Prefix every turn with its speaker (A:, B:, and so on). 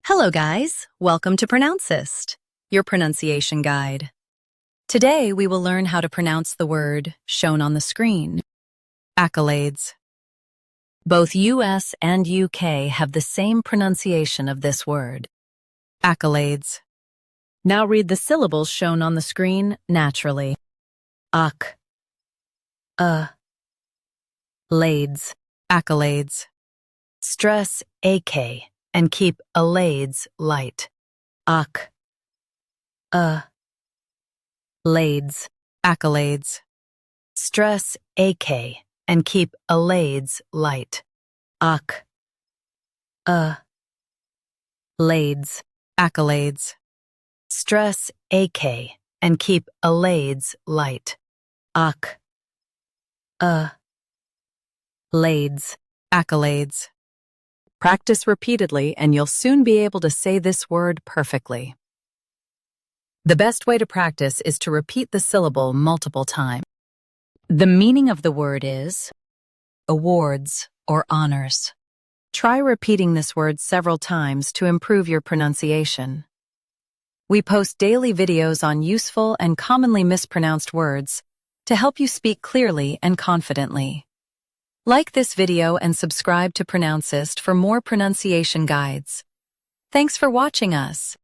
A: Hello guys, welcome to Pronouncist, your pronunciation guide. Today we will learn how to pronounce the word shown on the screen, accolades. Both US and UK have the same pronunciation of this word, accolades. Now read the syllables shown on the screen naturally. Lades, accolades. Stress AK and keep alades light. Lades, accolades. Stress AK and keep alades light. Lades, accolades. Stress AK and keep alades light. Lades, accolades. Practice repeatedly and you'll soon be able to say this word perfectly. The best way to practice is to repeat the syllable multiple times. The meaning of the word is awards or honors. Try repeating this word several times to improve your pronunciation. We post daily videos on useful and commonly mispronounced words to help you speak clearly and confidently. Like this video and subscribe to Pronouncist for more pronunciation guides. Thanks for watching us.